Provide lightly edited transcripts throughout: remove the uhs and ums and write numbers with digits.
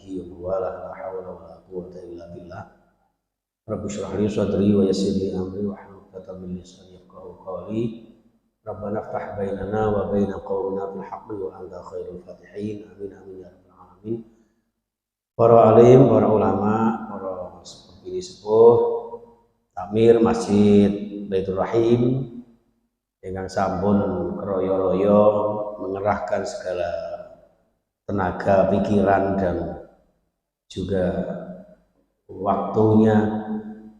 sahbihi wa wala la hawla wa la quwwata illa billah. Rabbi shrah li sadri wa yassir li amri wa hlul 'uqdatam min lisani yafqahu qawli. Rabbana iftah bainana wa baina qaumina bil haqqi wa anta khairul fatihin. Amin amin ya rabbal alamin. Para alim, para ulama, para sepuh, takmir Masjid Baitur Rahim dengan sampun keroyo-royo mengerahkan segala tenaga, pikiran dan juga waktunya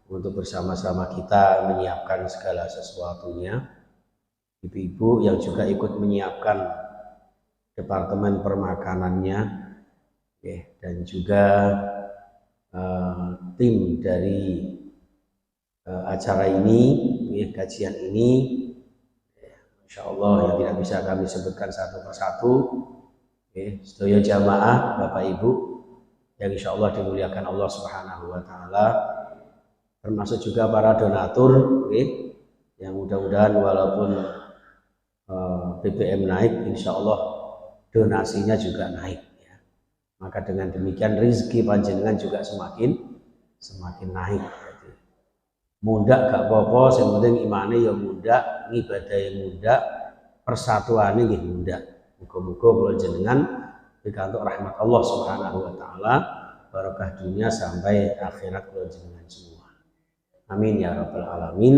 untuk bersama-sama kita menyiapkan segala sesuatunya. Ibu-ibu yang juga ikut menyiapkan departemen permakanannya, dan juga tim dari acara ini, kajian ini, insya Allah yang tidak bisa kami sebutkan satu persatu, sedaya jamaah Bapak Ibu yang insya Allah dimuliakan Allah Subhanahu wa Ta'ala, termasuk juga para donatur, yang mudah-mudahan walaupun BBM naik, insya Allah donasinya juga naik. Maka dengan demikian rezeki panjenengan juga semakin naik. Mundak gak apa-apa, yang penting imane ya mundak, ngibadahe mundak, persatuane nggih mundak. Muga-muga kula jenengan pikantuk rahmat Allah Subhanahu wa Ta'ala, barokah dunia sampai akhirat kula jenengan semua. Amin ya rabbal alamin.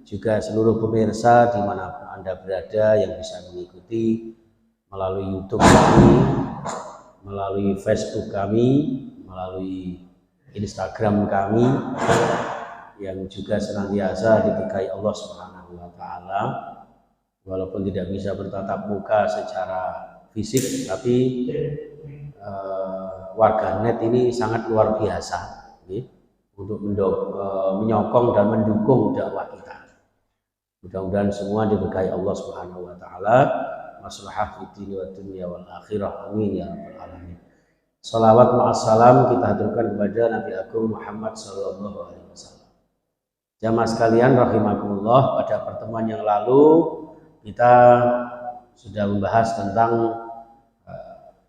Juga seluruh pemirsa dimanapun Anda berada yang bisa mengikuti melalui YouTube kami, melalui Facebook kami, melalui Instagram kami, yang juga senantiasa diberkahi Allah Subhanahu wa Ta'ala, walaupun tidak bisa bertatap muka secara fisik, tapi warganet ini sangat luar biasa untuk menyokong dan mendukung dakwah kita. Mudah-mudahan semua diberkahi Allah Subhanahu wa Ta'ala, maslahah fid dini wad dunya wal akhirah. Amin ya rabbal alamin. Salawat ma'assalam kita haturkan kepada Nabi Agung Muhammad sallallahu alaihi wasallam. Jamaah sekalian rahimakumullah, pada pertemuan yang lalu kita sudah membahas tentang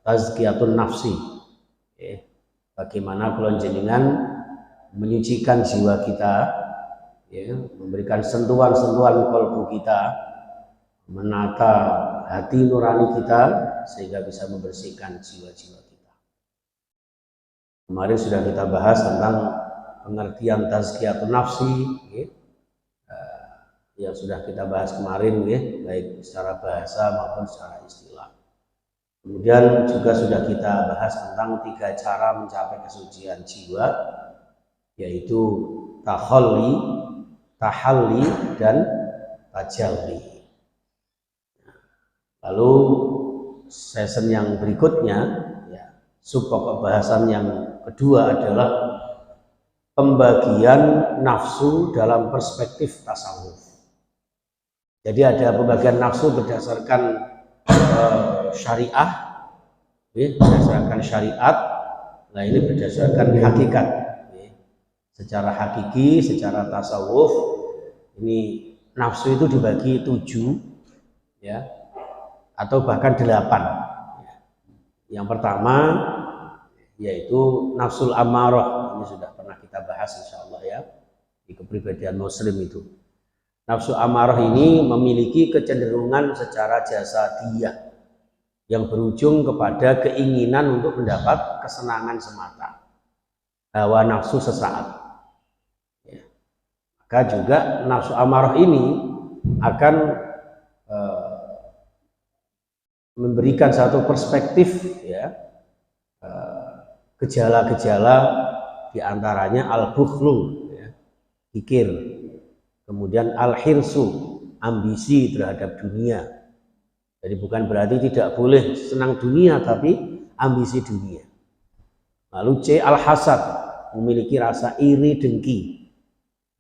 tazkiyatun nafsi. Bagaimana kula jenengan menyucikan jiwa kita, memberikan sentuhan-sentuhan kalbu kita, menata hati nurani kita sehingga bisa membersihkan jiwa-jiwa kita. Kemarin sudah kita bahas tentang pengertian tazkiyatun nafsi, yang sudah kita bahas kemarin, baik secara bahasa maupun secara istilah. Kemudian juga sudah kita bahas tentang 3 cara mencapai kesucian jiwa, yaitu tahalli, dan tajalli. Lalu season yang berikutnya, subpokok bahasan yang kedua adalah pembagian nafsu dalam perspektif tasawuf. Jadi ada pembagian nafsu berdasarkan syariah, berdasarkan syariat. Nah ini berdasarkan hakikat. Secara hakiki, secara tasawuf, ini nafsu itu dibagi 7, atau bahkan 8. Yang pertama yaitu nafsul amarah. Ini sudah pernah kita bahas insya Allah di kepribadian muslim itu. Nafsu amarah ini memiliki kecenderungan secara jasadiyah yang berujung kepada keinginan untuk mendapat kesenangan semata, hawa nafsu sesaat. Maka juga nafsu amarah ini akan memberikan satu perspektif, gejala-gejala diantaranya al-bukhlu, pikir, kemudian al-hirsu, ambisi terhadap dunia. Jadi bukan berarti tidak boleh senang dunia, tapi ambisi dunia. Lalu C, al-hasad, memiliki rasa iri dengki,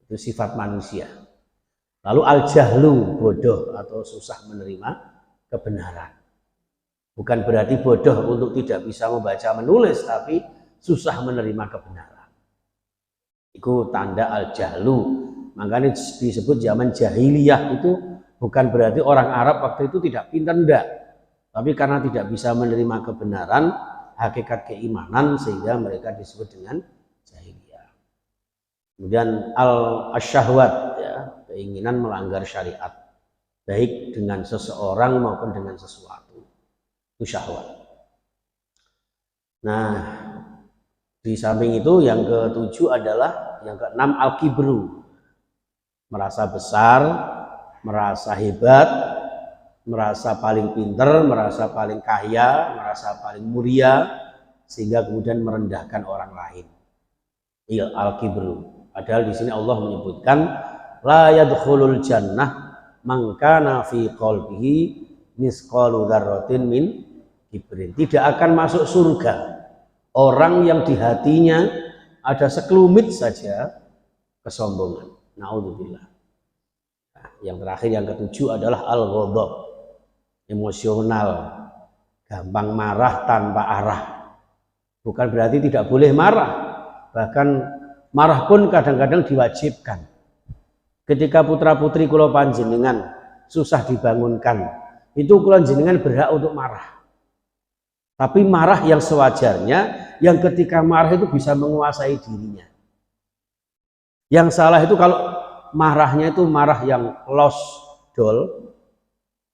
itu sifat manusia. Lalu al-jahlu, bodoh atau susah menerima kebenaran. Bukan berarti bodoh untuk tidak bisa membaca menulis, tapi susah menerima kebenaran. Itu tanda al-jahlu. Makanya disebut zaman jahiliyah itu bukan berarti orang Arab waktu itu tidak pintar, enggak. Tapi karena tidak bisa menerima kebenaran, hakikat keimanan sehingga mereka disebut dengan jahiliyah. Kemudian al-syahwat, ya, keinginan melanggar syariat, baik dengan seseorang maupun dengan sesuatu, itu syahwat. Nah, di samping itu yang ketujuh adalah, yang keenam al-kibru, merasa besar, merasa hebat, merasa paling pinter, merasa paling kaya, merasa paling mulia, sehingga kemudian merendahkan orang lain. Iya, al-kibru. Padahal di sini Allah menyebutkan la yadkhulul jannah man kana fi qalbihi misqalu dzarratin min kibrin. Tidak akan masuk surga orang yang di hatinya ada sekelumit saja kesombongan. Naudzubillah. Nah, yang terakhir, yang ketujuh adalah al-ghadab, emosional, gampang marah tanpa arah. Bukan berarti tidak boleh marah, bahkan marah pun kadang-kadang diwajibkan. Ketika putra-putri kula panjenengan susah dibangunkan, itu kula jenengan berhak untuk marah. Tapi marah yang sewajarnya, yang ketika marah itu bisa menguasai dirinya. Yang salah itu kalau marahnya itu marah yang lost doll,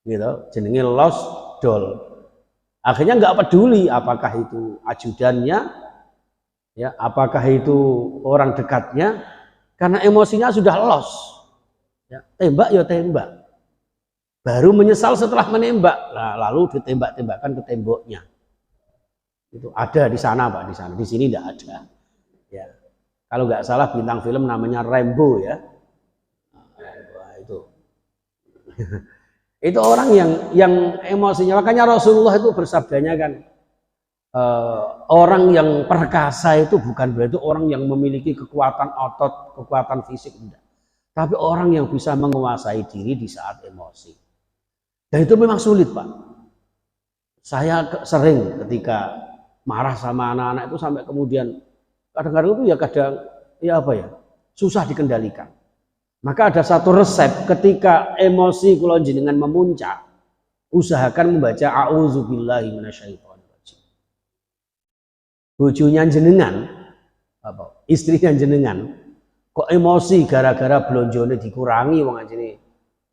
gitu, jenenge lost doll. Akhirnya nggak peduli apakah itu ajudannya, ya, apakah itu orang dekatnya, karena emosinya sudah lost. Ya, tembak ya tembak. Baru menyesal setelah menembak, nah, lalu ditembak-tembakkan ke temboknya. Itu ada di sana Pak, di sana. Di sini tidak ada. Ya. Kalau nggak salah bintang film namanya Rambo, ya. Nah, itu. Itu orang yang emosinya. Makanya Rasulullah itu bersabdanya kan, orang yang perkasa itu bukan berarti orang yang memiliki kekuatan otot, kekuatan fisik, enggak. Tapi orang yang bisa menguasai diri di saat emosi. Dan itu memang sulit Pak. Saya sering ketika marah sama anak-anak itu sampai kemudian kadang-kadang itu ya susah dikendalikan. Maka ada satu resep, ketika emosi kula jenengan memuncak, usahakan membaca a'udzubillahi minasyaitonirrajim. Bojonya jenengan, istrinya jenengan, kok emosi gara-gara blonjone dikurangi, wong anjene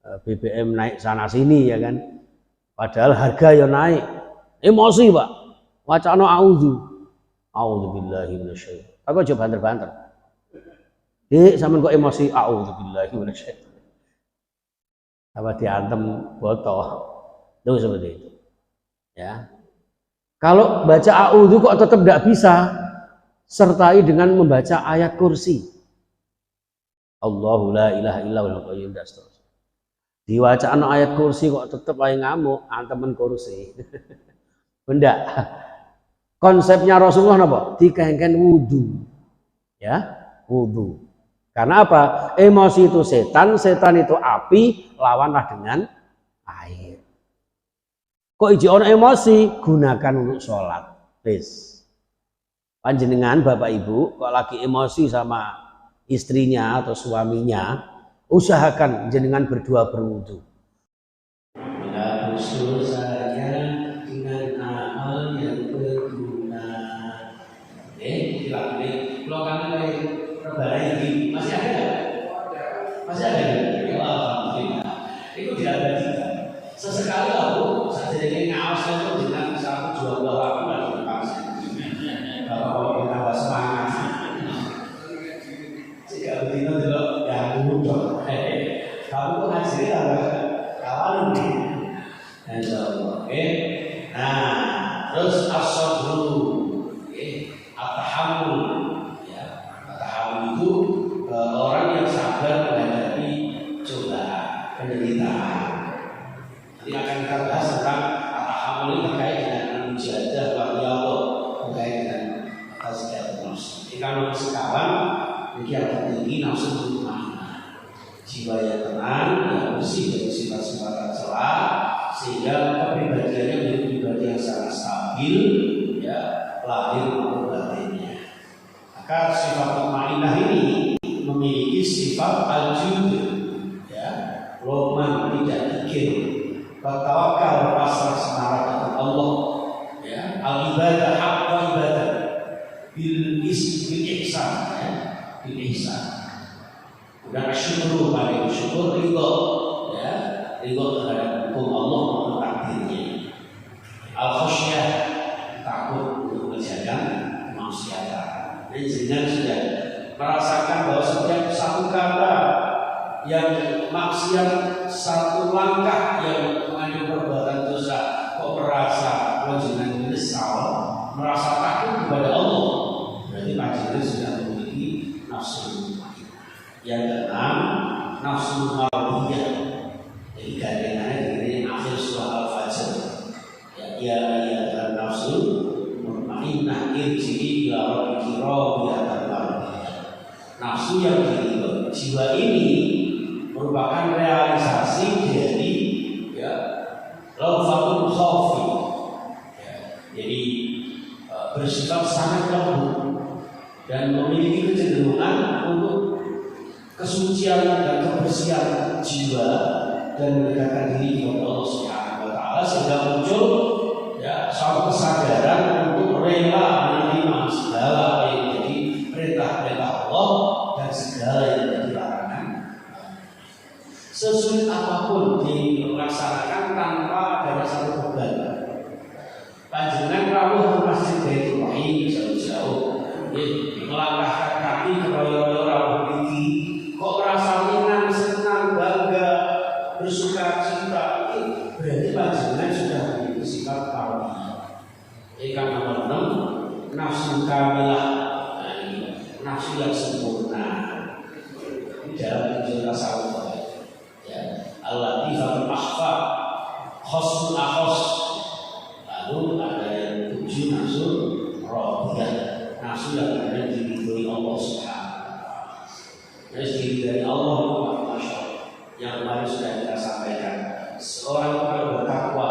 BBM naik sana sini, ya kan. Padahal harga ya naik. Emosi Pak. Wacana a'udzubillahi minasyaitonir. Aku aja banter-banter. Sampean kok emosi a'udzubillahi minasyaitonir. Apa diantem botoh. Itu seperti itu. Ya. Kalau baca a'udzu kok tetap tidak bisa, sertai dengan membaca ayat kursi. Allahu la ilaha illallahul qayyum. Diwacaan ayat kursi kok tetap ae ngamuk, antemen kursi. Benda. Konsepnya Rasulullah apa? Dikengken wudu. Ya, wudu. Karena apa? Emosi itu setan, setan itu api, lawanlah dengan air. Kok iji ono emosi? Gunakan untuk sholat. Please. Panjenengan Bapak Ibu, kok lagi emosi sama istrinya atau suaminya, usahakan jenengan berdua berwudu. Bila usul saya dengan amal yang berguna. Hilang nih. Kalau kami kayak rebahan ini masih ada nggak? Masih ada. Ya alhamdulillah. Itu diabadikan. Sesekali aku saat jadi ngawas itu dengan satu dua buah waktu dan dipaksa. Kalau kita semangat. Jika begitu dulu yang mudah. Kamu pun hasilnya kawan ini. Insyaallah. Nah, terus as-sabru, at-tahammul. Ya, at-tahammul itu orang yang sabar menghadapi cobaan, penderitaan. Nanti akan kita bahas tentang at-tahammul ini terkait dengan mujahadah wa riyadhah, terkait dengan tazkiyatun nafs. Kalau sekarang ini yang tertinggi nafsu mutmainnah, jiwa yang tenang, yang bersih dari sifat-sifat tercela, sehingga kepribadiannya menjadi pribadi yang sangat stabil, ya, lahir maupun batinnya. Maka sifat mutmainnah ini memiliki sifat al-jud, ya, loman, tidak dikir, bertawakal, pasrah semara kepada Allah, ya, al-ibadah hak syukur, paling syukur ridho, ya, ridho terhadap hukum Allah maupun takdirnya. Al-khasyah, takut untuk mengerjakan kemaksiatan. Dan jangan sudah merasakan bahwa setiap satu kata yang maksiat, satu langkah yang mengandung perbuatan dosa, kok merasa panjenengan menyesal, merasa takut kepada Allah, berarti panjenengan sudah memiliki nafsu. Yang keenam, nafsu mardiyah. Jadi gandengannya dari akhir surah Al-Fajr. Ya ayyuhan nafsu mutmainnah irji'i ila rabbiki radiyatan mardiyah. Nafsu yang diridhoi, jiwa ini merupakan realisasi dari laufatul khawfi. Jadi bersifat sangat lembut dan memiliki kecenderungan untuk kesucian dan kebersihan jiwa dan mendekatkan diri kepada Allah Subhanahu wa taala, sehingga muncul suatu kesadaran untuk rela menerima segala yang menjadi perintah-perintah Allah dan segala yang menjadi larangan. Sesulit apapun dilaksanakan tanpa adanya satu beban. Panjenengan rawuh ke Masjid Baitul Rahim jauh-jauh, melangkahkan kaki ke royo-royo rawuh iki, kok merasa senang, bangga, bersuka cita, berarti panjenengan sudah memiliki sifat tarbiyah. Yang nomor 6, nafsu kamilah, nafsu yang sempurna. Ini dalam tujuan tasawuf. Al-latifah al-akhfa, khosul akhos. Lalu ada yang 7, nafsu radiyah, nafsu yang benar diridhoi Allah Subhanahu wa taala. Jadi diridhoi Allah itu masya Allah. Yang kemarin sudah kita sampaikan, seorang itu kalau bertakwa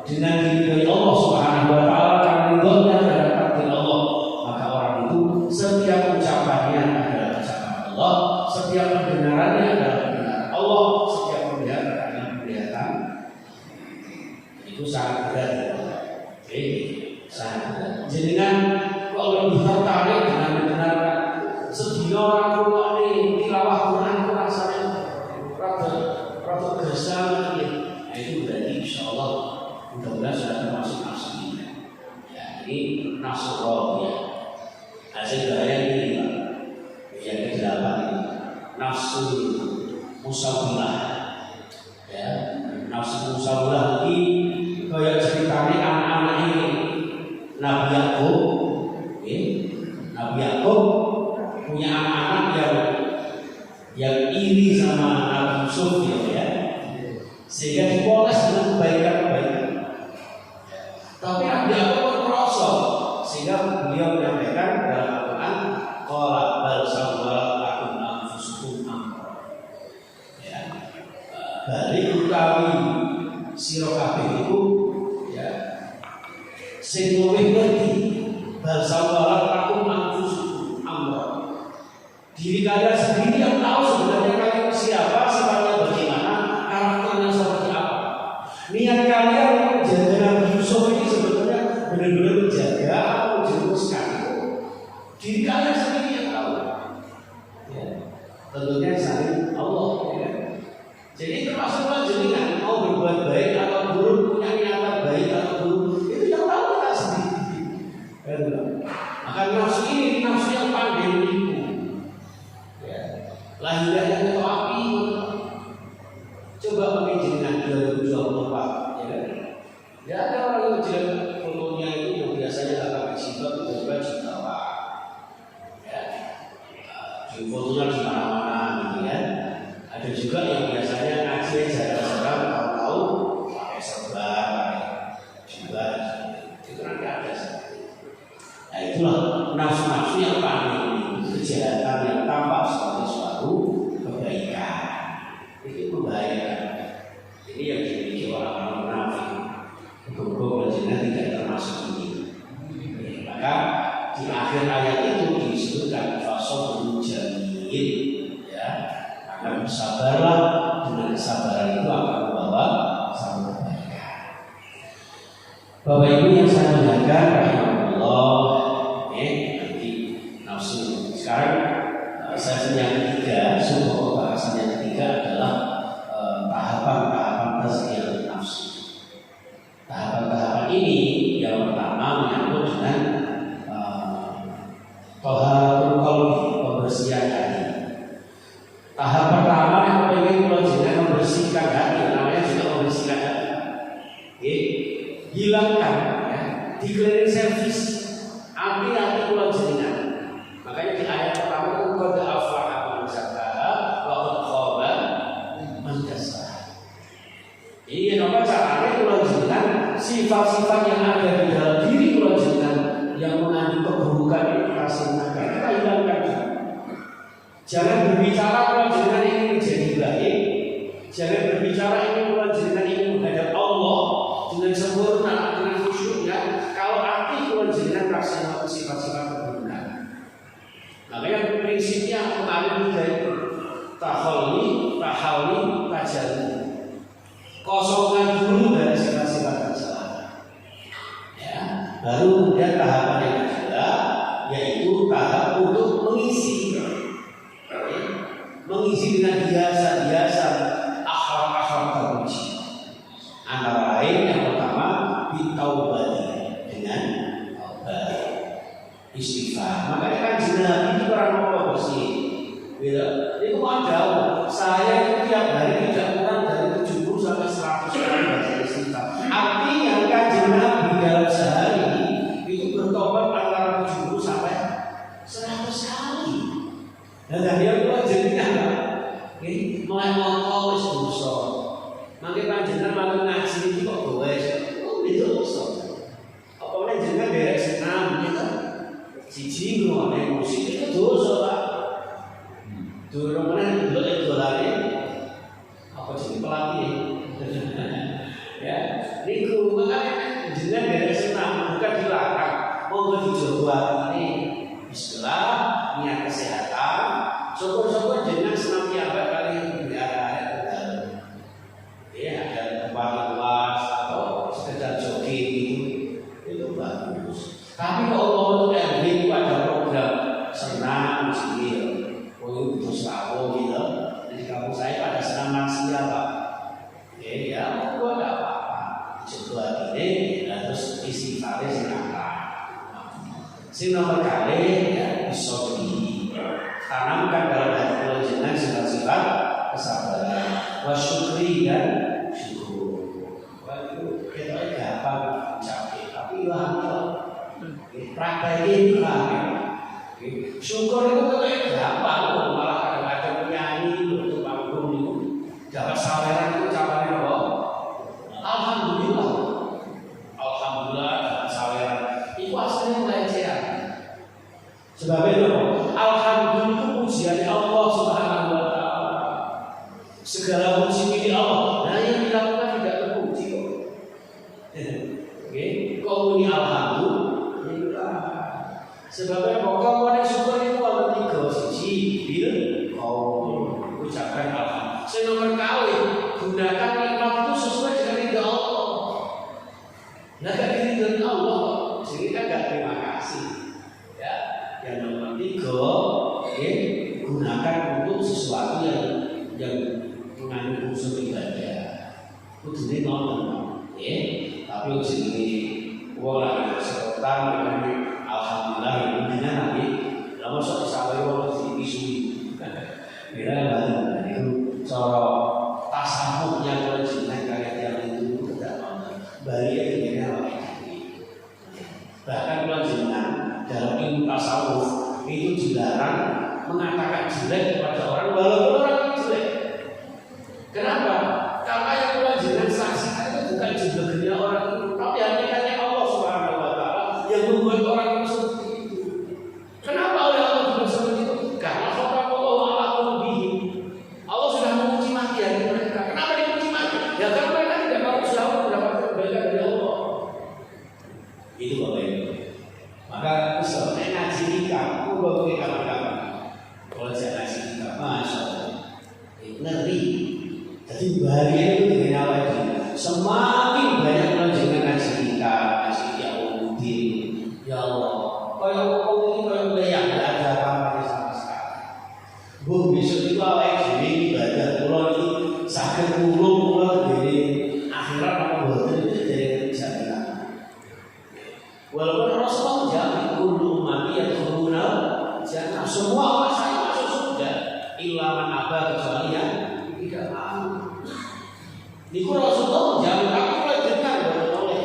dengan diridhoi Allah Subhanahu wa taala karena ridhonya terhadap takdir Allah, maka orang itu setiap ucapannya adalah ucapan Allah, setiap pendengarannya adalah pendengaran Allah, setiap penglihatannya adalah penglihatan. Itu sangat berat. Sangat berat. Jenengan kalau lebih tertarik dengan mendengarkan sedina orang tua ini tilawah Quran itu rasanya rada gersam, itu berarti insyaallah mudah-mudahan sudah termasuk nafsu ini. Ya, ini nafsu radiyah. Hasil bahaya ini Pak. Yang ke-8 ini nafsu musawwilah. Ya, nafsu musawwilah ini kayak ceritanya anak-anak ini Nabi Yakub. Nabi Yakub punya anak-anak yang iri sama Nabi Yusuf, ya, sehingga dipoles dengan kebaikan-kebaikan. Tapi Nabi Yakub merasa, sehingga beliau menyampaikan dalam Al-Quran, qala bal sawwalat lakum anfusukum amra. Balik utawi sira kabeh iku sing luwih ngerti, bal sawwalat lakum anfusukum amra. Diri kalian sendiri yang tahu sebenarnya kalian siapa, sifatnya bagaimana, karakternya seperti apa. Niat kalian menjaga Nabi Yusuf ini sebetulnya benar-benar menjaga atau menjerumuskan. Diri kalian sendiri yang tahu. Ya, tentunya saling Allah. Ya. Jadi termasuk panjenengan mau berbuat baik atau buruk, punya niatan baik atau buruk, itu yang tahu kita sendiri. Maka nafsu ini nafsu yang pandai menipu. Lahirnya itu api. Coba pakai jenengan 2024, ya kan? Ya ada orang yang jelek fotonya itu yang biasanya nggak pakai jilbab, tiba-tiba jilbab. Ya, fotonya di mana-mana, gitu ya. Ada juga yang biasanya ngaji jarang-jarang, tahu-tahu pakai serban, pakai jilbab, itu nanti ada seperti itu. Nah itulah nafsu-nafsu yang pandai, kejahatan yang tampak sebagai suatu kebaikan. Itu membahayakan. Ini yang dimiliki orang-orang munafik. Hukum-hukum jenengan tidak termasuk ini. Maka di akhir ayat itu disebutkan fasabrun jamil, ya. Akan bersabarlah, dengan kesabaran itu akan membawa satu kebaikan. Bapak Ibu yang saya muliakan rahimahullah, nanti nafsu. Sekarang saya yang ketiga, sebuah ini yang pertama menyangkut dengan taharatul qalbi, pembersihan hati. Tahap pertama yang ingin menjenengan membersihkan hati, namanya juga membersihkan hati. Oke, hilangkan ya, di cleaning service hati kula jenengan. Makanya di ayat pertama itu qad aflaha man zakkaha wa qad khaba man dassaha. Ini apa caranya kula jenengan sifat-sifat yang ada di dalam diri kula jenengan yang mengandung keburukan itu kita hilangkan. Jangan berbicara kula jenengan ingin menjadi baik, jangan berbicara kula jenengan ingin menghadap Allah dengan sempurna, dengan khusyuknya. Kalau hati kula jenengan rasanya sifat-sifat keburukan. Makanya prinsipnya kemarin juga itu tahalli, tajalli. Kosongkan dulu dari sifat-sifat kesalahan. Ya, baru kemudian tahapan yang kedua yaitu tahap untuk mengisi dengan hiasan-hiasan akhlak-akhlak terpuji. Antara lain yang pertama bitaubati, dengan taubat, istighfar. Makanya kan Nabi itu orang apa bersih. Itu ada. Saya itu tiap hari tidak kurang dari 70 sampai 100 kali baca istighfar. Artinya kan Nabi dalam sehari itu bertobat antara 70 sampai 100 kali. Dan dia itu jenengan mulai ngomong wis dosa. Mangke panjenengan malah ngaji iki kok goes. Oh, itu dosa. Apa meneh jenengan derek senam gitu. Siji ngrungokne musik itu dosa, Pak. Durung meneh ndelok dolane apa jenenge pelatih. Ya, niku makane jenengan derek senam bukan dilarang. Monggo dicoba ini. Bismillah, niat kesehatan. Syukur-syukur jenengan senam piyambak kali berada dalam. Ya, ada tempat luas atau sekedar jogging itu bagus. Tapi kalau untuk RB itu ada program senam musik, oh itu selalu gitu. Jadi kampung saya pada senam maksiat Pak. Ya, monggo enggak apa-apa. Coba ini, terus istighfar senangkan. Sing nomor kali ya bisa tanamkan dalam hati kula jenengan sifat-sifat kesabaran, wasyukri dan syukur. Wah itu kita gampang capek, tapi yo angel. Praktekin lah. Syukur itu kan gampang, malah kadang-kadang penyanyi untuk panggung itu dapat saweran itu capane apa? Alhamdulillah. Alhamdulillah dapat saweran. Itu aslinya pelecehan. Sebab itu alhamdulillah pujian Allah Subhanahu wa taala. Segala puji milik Allah. Nah, yang dilakukan tidak terpuji kok. Oke, kok muni alhamdulillah. Sebabnya pokoknya syukur itu ada 3 siji bil qaul, ucapkan alhamdulillah. Nomor kali gunakan nikmat itu sesuai dengan ridha Allah. Nah, kan ridha Allah, jadi kan enggak terima kasih. Ya. Yang nomor 3, gunakan untuk sesuatu yang mengandung unsur ibadah. Kudune ngoten, tapi jenenge wong lagi sekotan dengan alhamdulillah intinya nanti lama sok sampai wong dipisui. Kira banget itu cara tasawufnya kalau jenengan kaya yang itu tidak mau. Bali ini bahkan kalau jenengan dalam ilmu tasawuf itu dilarang mengatakan jelek kepada orang walaupun orang itu jelek. Kenapa? Karena yang pelajaran saksikan itu bukan jumlahnya orang itu, tapi hakikatnya Allah Subhanahu wa taala yang membuat orang itu seperti itu. Kenapa oleh Allah juga seperti itu? Karena Allah ala qulubihim. Allah sudah menguji mati hati mereka. Kenapa diuji mati? Ya karena mereka tidak mau usaha mendapatkan kebaikan dari Allah. Itu Bapak Ibu. Maka misalnya ngaji nikah, aku baru ke kamar-kamar. Kalau saya ngaji nikah, masya Allah, ngeri. Jadi bahagia itu dengan awal ini. Semakin banyak pelajaran ngaji nikah, ngaji Yahudi, ya Allah. Kalau ini kalau yang tidak ada apa-apa sama sekali. Bu besok itu awal ini ibadah pulau ini sakit pulau dari akhirat apa bodoh itu jadi jaminan. Walaupun Rasulullah menjamin kullu ummati yadkhuluna jannah, semua umat saya masuk surga, illa man aba, kecuali yang tidak mau. Niku Rasulullah menjamin aku jenengan oleh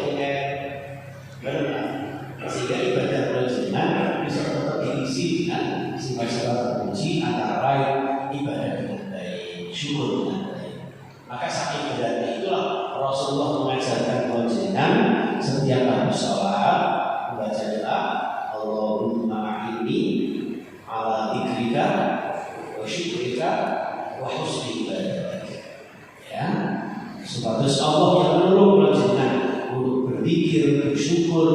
benar. Sehingga ibadah jenengan bisa tetap diisi dengan sifat-sifat puji antara lain ibadah dengan baik, syukur dengan baik. Maka saking beratnya itulah Rasulullah mengajarkan jenengan setiap habis sholat membaca doa, Allahumma a'inni ala dzikrika wa syukrika wa husni ibadatik. Ya, sebatas Allah yang menolong jenengan untuk berzikir, bersyukur,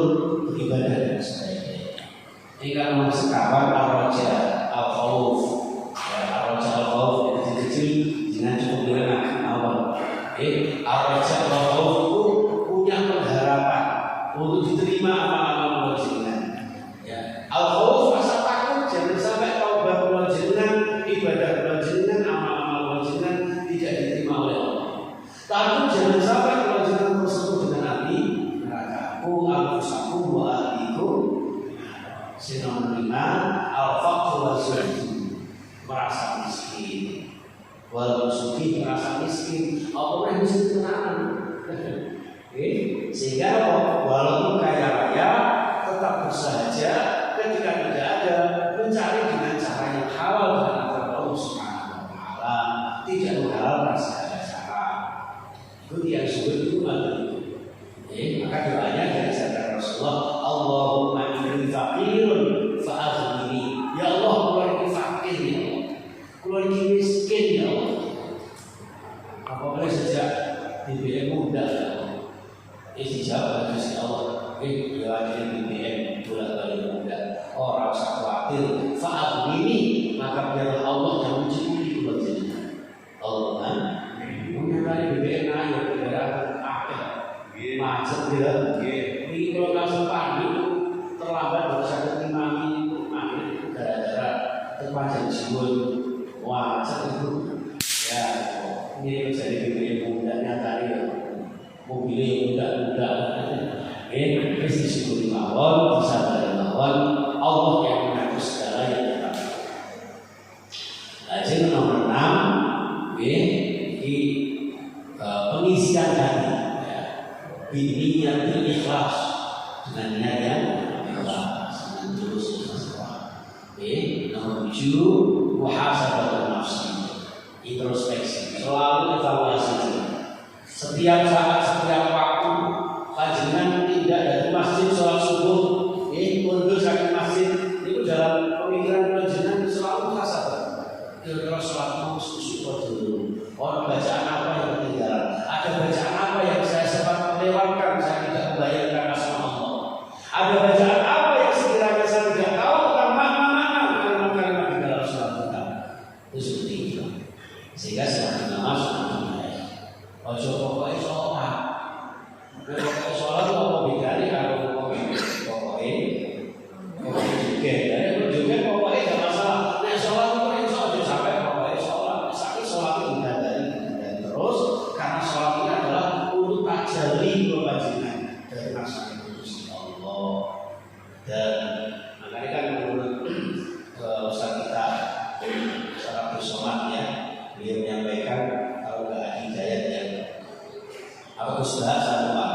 beribadah dan sebagainya. Ini kan sekawan ar-raja al-khauf. Ya, ar-raja al-khauf yang kecil jangan cukup bilang awal. Ar-raja al-khauf itu punya pengharapan untuk diterima amal-amal jenengan. Ya, al-khauf rasa takut jangan sampai taubat jenengan, ibadah jenengan, amal-amal jenengan tidak diterima oleh Allah. Takut jangan sampai jenengan tersebut dengan api neraka. Anfusakum wa ahlikum sinon lima al-faqr wa zulm, merasa miskin. Walaupun suki merasa miskin, apa yang miskin tenanan. Sehingga walaupun kaya raya tetap bersahaja ketika tidak ada, mencari dengan cara yang halal dengan Allah Subhanahu wa taala, tidak menghalalkan segala cara. Itu yang sulit itu maka doanya dari sabda Rasulullah, Allahumma inni faqirun fa'aghnini. Ya Allah, kula iki fakir ya Allah, kula iki miskin ya Allah. Apa boleh sejak BBM muda ya Allah, dijawab Gusti Allah, ya BBM bolak-balik muda, orang usah khawatir, fa'aghnini, maka biarlah Allah yang mencukupi kula jenengan. Allahumma menyamai BBM ayo kendaraan macet dia, ini kalau langsung pagi terlambat baru sampai imami itu maghrib gara-gara terpanjang jibun macet itu. Ya, ini menjadi BBM mudanya tadi ya, mobilnya muda-muda. Terus disyukuri mawon, disabarin mawon, Allah yang mengatur segala yang kita. Jadi nomor 6, di pengisian hati. Ini yang ikhlas, dengan niat yang ikhlas, dengan tulus ikhlas. Nomor 7, muhasabah nafsi, introspeksi, selalu evaluasi. Setiap saat, setiap waktu, panjenengan tidak dari masjid sholat subuh, mundur dari masjid, itu dalam pemikiran panjenengan selalu muhasabah. Kira-kira sholat mau syukur dulu. Orang bacaan apa yang ketinggalan? Ada bacaan apa yang saya sempat melewatkan, saya tidak membayangkan asma Allah. Ada bacaan apa yang sekiranya saya tidak tahu tentang makna-makna kalimat-kalimat di dalam surat kita. Itu seperti itu. Sehingga semakin lama semakin baik. Ojo pokoknya sholat. Pokoknya sholat itu apa bedanya kalau pokoknya juga. Jadi juga pokoknya tidak masalah. Nah sholat itu yang sholat sampai pokoknya sholat. Misalnya sholat itu dari terus karena sholat ini adalah untuk tajalli kewajiban dari masyarakat Gusti Allah. Dan makanya kan menurut Ustaz kita Ustaz Abdul Somad ya, beliau menyampaikan kalau nggak ada hidayat yang apa Gus satu Pak,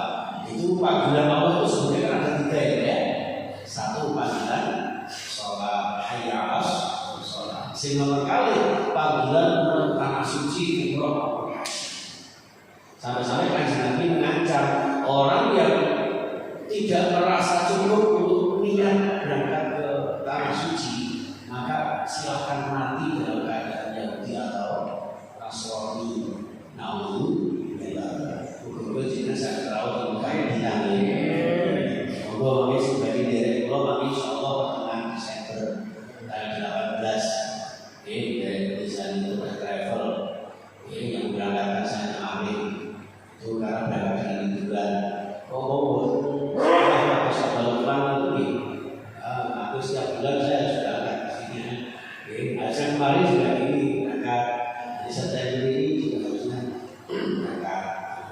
itu panggilan Allah itu sebenarnya kan ada 3 ya. Satu panggilan sholat hayya 'alas sholat. Sehingga kali panggilan tanah suci umroh. Sampai-sampai Kanjeng Nabi mengancam orang yang tidak merasa cukup untuk niat berangkat ke tanah suci, maka silahkan mati dalam keadaan Yahudi atau Nasrani. Naudzubillah. Hukum jenazah terawih bukan dinami. Monggo mami sebagai derek kula mami insyaallah pertengahan Desember tanggal 18. Dari tulisan itu travel. Ini yang berangkatkan saya amin. Itu karena berangkat dengan liburan. Aku setiap bulan saya sudah angkat ke sini. Saya kemarin juga ini angkat di September ini juga harusnya angkat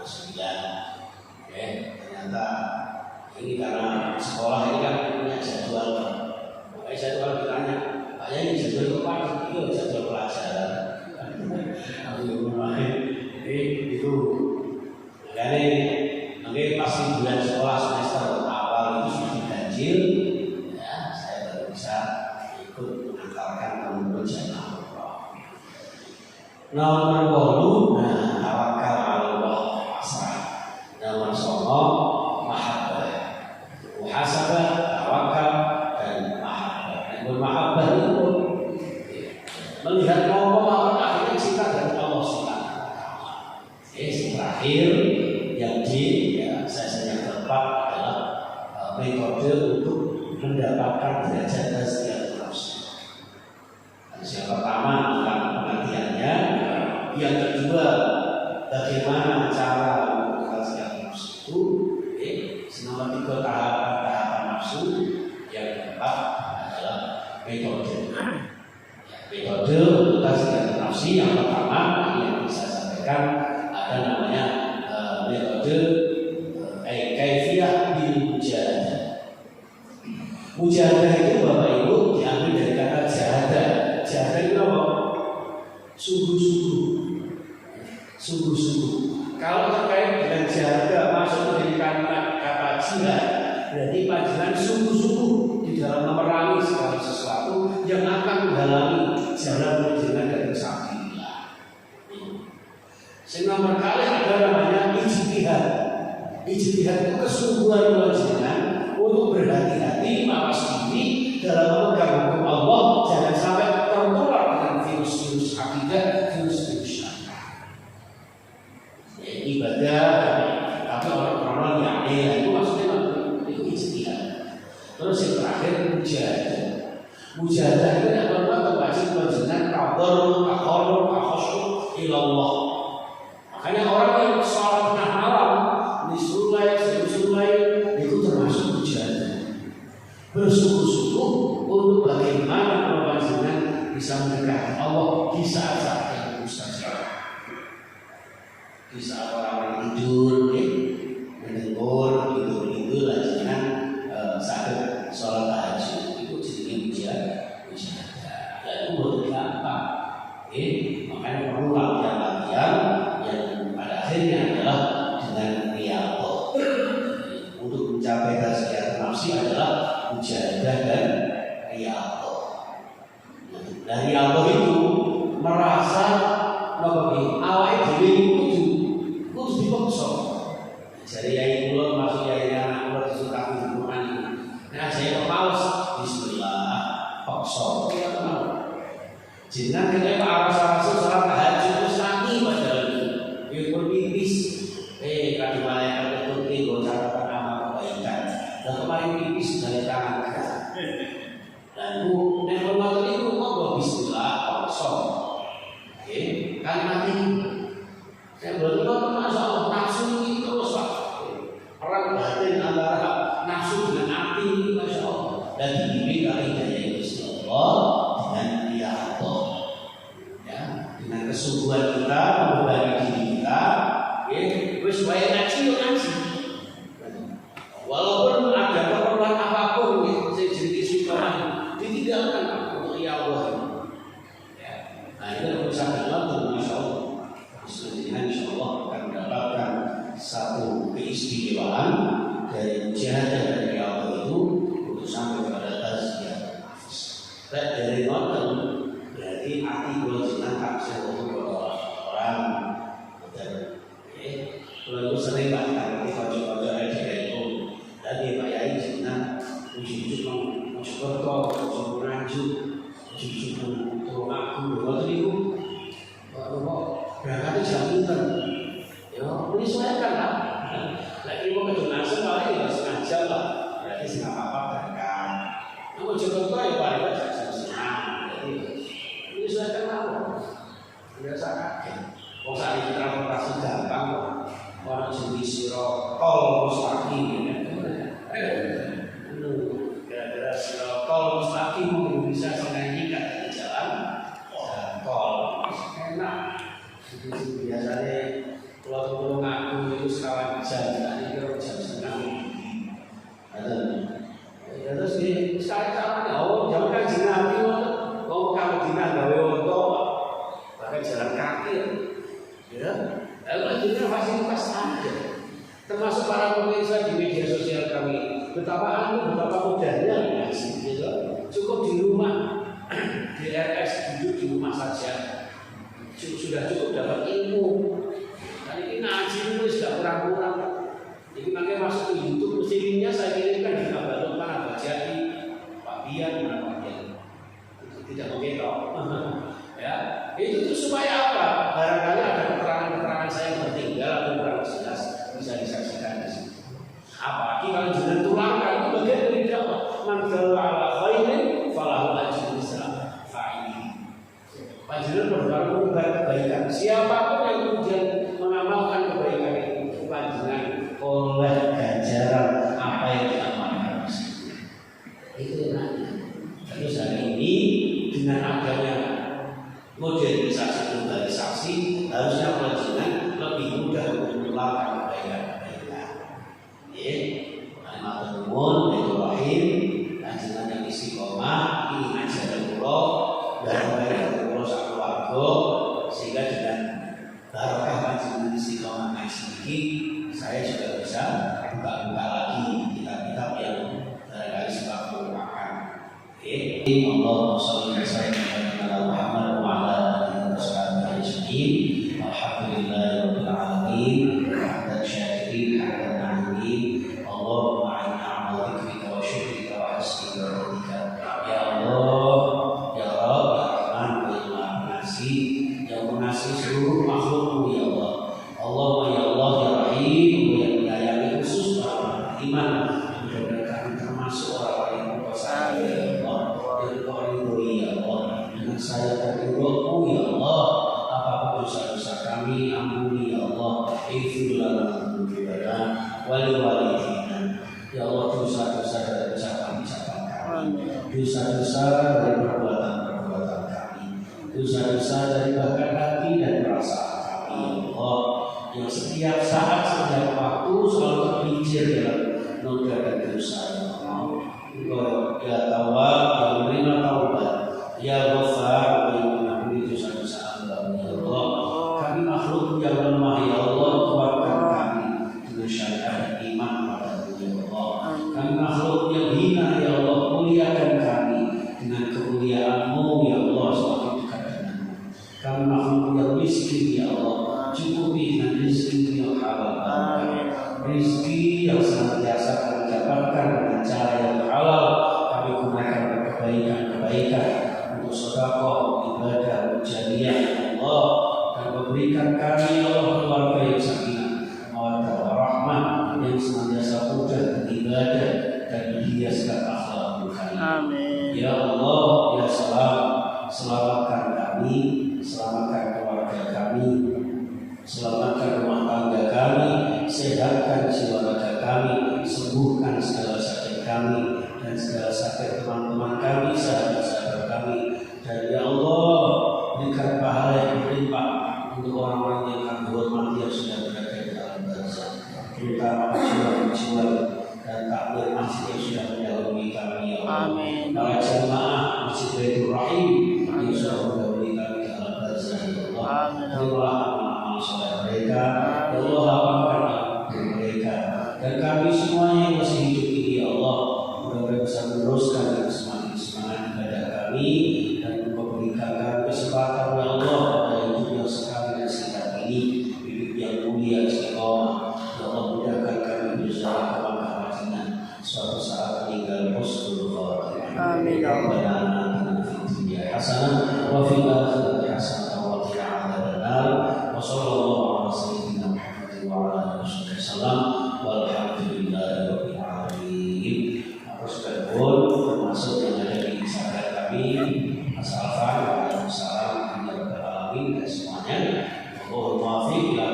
ke 9. Ternyata Ini karena sekolah ini kan punya jadwal. Makanya saya kalau ditanya, Pak ini jadwal apa? Itu jadwal pelajaran. Itu makanya pasti bulan sekolah semester awal itu sudah ganjil, ya saya baru bisa ikut mengantarkan teman-teman jamaah. Nomor 8, tawakal Allah, pasrah. Nomor 9, mahabbah, muhasabah, tawakal dan mahabbah. Bermahabbah itu melihat mau akhirnya cinta dari Allah Subhanahu wa taala. Terakhir yang saya tepat adalah metode untuk mendapatkan derajat tazkiyatun nafs. Yang pertama tentang pengertiannya, yang kedua bagaimana cara untuk tazkiyatun nafs itu, selama 3 tahapan nafsu, yang keempat adalah metode. Metode untuk tazkiyatun nafs yang pertama yang bisa sampaikan ada namanya metode kaifiyah bil mujahadah. Mujahadah itu Bapak Ibu diambil dari kata jahadah. Jahadah itu apa? Sungguh-sungguh. Kalau terkait dengan jahadah masuk dari kata jihad, berarti panjenengan sungguh-sungguh di dalam memerangi segala sesuatu yang akan menghalangi jalan panjenengan dari kesaktian. Sehingga nomor kali ada namanya ijtihad. Ijtihad itu kesungguhan panjenengan untuk berhati-hati mawas diri dalam memegang hukum Allah, jangan sampai tertular dengan virus-virus akidah, virus-virus syariat. Ibadah, tapi orang-orang yang itu maksudnya itu ijtihad. Terus yang terakhir mujahadah. Mujahadah itu yang wajib panjenengan tadarrur, takhasyu ilallah. Makanya orang yang sholat tengah malam di sulai itu termasuk mujahadah. Bersungguh-sungguh untuk bagaimana panjenengan bisa mendekati Allah di saat-saat yang mustajab. Di saat orang tidur, mendengur, tidur lanjutkan sakit sholat tahajud itu jadi mujahadah. Dan itu bukan gampang. Makanya perlu latihan yang pada akhirnya adalah dengan riyadhah. Untuk mencapai tazkiyatun nafs adalah mujahadah dan riyadhah. Nah, riyadhah itu merasa awake dhewe kudu dipaksa. Jadi yai kula masuk yai anak kula disukapi di Quran. Nah, saya kepales bismillah paksa. Ya teman. Jenengan kene Pak aras-aras salat tahajud terus nanti padahal itu pipis kadang malaikat itu tinggal catatan amal kebaikan. Dan kemarin pipis dari tangan kita. Dan itu nek ngoten niku monggo bismillah paksa. Kan mati. Saya berdoa masya nafsu ini terus Pak. Perang batin antara nafsu dengan hati masya Allah. Dan dibimbing oleh hidayah Gusti Allah dengan riyadhah. Ya, dengan kesungguhan kita membebani diri kita. Wis wae ngaji yo ngaji. Walaupun ada keperluan apapun sing jenis syukuran ditinggalkan untuk riyadhah. Ya. Nah, itu bisa dilakukan masya Allah. Insya Allah akan mendapatkan satu keistimewaan dari mujahadah dan riyadhah itu untuk sampai pada tazkiyatun nafs. Dari nonton berarti hati kula jenengan tak sewu orang. Kalau sering Pak ngerti kanca-kanca itu tadi Pak Yai jenengan ujuk-ujuk mau seperti ujuk ranjuk ujuk-ujuk turun aku ngoten niku. Berangkat jam pinter, ya menyesuaikan lah. Lagi mau ke donasi paling ya sengaja lah, berarti nggak apa-apa berangkat. Mau Jakarta ya paling jam 9:30, jadi menyesuaikan lah. Biasa kaget. Wong saiki transportasi gampang kok. Orang jenis siro tol mustaqim ya. Gara-gara siro tol mustaqim bisa menyanyikan di jalan tol enak. Biasanya kalau ngaku itu sekawan jam, tadi kira jam setengah. termasuk para pemirsa di media sosial kami. Betapa mudahnya gitu. Cukup di rumah, di RS duduk di rumah saja, sudah cukup dapat ilmu. Dan ini ngaji itu sudah kurang-kurang. Jadi makanya masuk ke YouTube, mesti linknya saya kirimkan di kabar mana Bajai, Pak Bian, mana Pak Bian. Tidak mungkin toh. Ya, itu tuh supaya apa? Barangkali ada keterangan-keterangan saya yang tertinggal atau kurang jelas bisa disaksikan di sini. Apalagi kalau jangan tularkan itu bagian dari dakwah. Man dalla ala khairin falahu ajrun fa'ili. Panjenengan berdoa menyebar kebaikan. Siapapun yang kemudian mengamalkan kebaikan itu panjenengan oleh ganjaran apa yang diamalkan. Itu nanti. Terus hari ini dengan adanya modernisasi globalisasi harusnya panjenengan lebih mudah menularkan kebaikan-kebaikan. Ya, matur nuwun Bismillahirrahmanirrahim. Panjenengan yang istiqomah ini ajaran kula dan kula sak keluarga sehingga dengan barokah panjenengan istiqomah ngaji iki saya juga bisa buka-buka lagi kitab-kitab yang barangkali sudah merupakan. Allahumma shalli wa sallim ala Muhammad wa ala alihi wa sahbihi ajma'in. Alhamdulillahirabbil alamin. Hamdan syakirin, hamdan na'imin. Allahumma a'inna 'ala dzikrika wa syukrika wa husni ibadatika. Ya Allah, ya Rabb, ya Rahman, ya Maha Pengasih, yang mengasihi seluruh makhluk-Mu ya Allah. Allahumma ya Allah ya Rahim, yang menyayangi khusus orang iman. Mudah-mudahan kami termasuk orang-orang yang berdosa ya Allah. Ya Allah, dengan saya dan ridho-Mu ya Allah, apapun dosa-dosa kami ampuni ya Allah. Ighfir lana dzunubana wa li walidayna. Ya Allah, dosa-dosa dari ucapan-ucapan kami, dosa-dosa dari perbuatan-perbuatan kami, dosa-dosa dari bahkan hati dan perasaan kami ya Allah, yang setiap saat, setiap waktu selalu terpincir dalam noda dan dosa ya Allah. Engkau ya Tawwab, yang menerima taubat, ya Ghaffar, yang mengampuni dosa-dosa hamba-Mu ya Allah. Kami makhluk yang lemah ya Allah, kuatkan kami dengan syariat iman pada-Mu ya Allah. Kami makhluk yang hina ya Allah, muliakan kami dengan kemuliaan-Mu ya Allah, semakin dekat dengan-Mu. Kami makhluk yang miskin ya Allah, cukupi dengan rezeki yang halal, rezeki yang senantiasa kami dapatkan dengan cara yang halal. Kami gunakan kebaikan-kebaikan untuk sedekah, ibadah, jariah ya Allah, dan memberikan kami ya Allah keluarga yang sakinah, mawaddah warahmah, yang senantiasa mudah beribadah dan berhiaskan akhlak kami. Amin. Ya Allah, ya salam, selamatkan kami, selamatkan keluarga kami, selamatkan rumah tangga kami, sehatkan jiwa raga kami, sembuhkan segala sakit kami dan segala sakit teman-teman kami, sahabat-sahabat kami. Dan ya Allah, berikan pahala yang berlimpah untuk orang-orang yang kami hormati yang sudah berada di dalam barzakh, terutama pejuang-pejuang dan takmir masjid yang sudah mendahului kami ya Allah. Para jemaah Masjid Baitur Rahim yang sudah mendahului kami di dalam barzakh ya Allah. Terimalah amal soleh mereka ya Allah, lapangkan mereka dan kami semuanya yang masih hidup ini ya Allah, mudah-mudahan bisa meneruskan dan semakin semangat ibadah kami dan memberikan kami kesempatan ya Allah pada hidup yang sekali dan singkat ini, hidup yang mulia istiqomah ya Allah. Mudahkan kami berusaha ke Makkah Madinah suatu saat meninggal husnul khatimah. Amin. Rabbana atina fid dunya hasanah wa fil akhirati hasanah wa qina adzabannar. Wa sallallahu ala sayyidina Muhammad wa ala alihi wasallam walhamdulillahirabbil alamin. Pun termasuk yang ada di sahabat kami Mas Alfan, Waalaikumsalam warahmatullahi wabarakatuh dan semuanya. Mohon maaf bila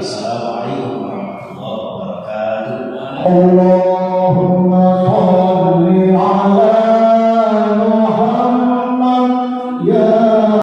Assalamualaikum warahmatullahi wabarakatuh. Allahumma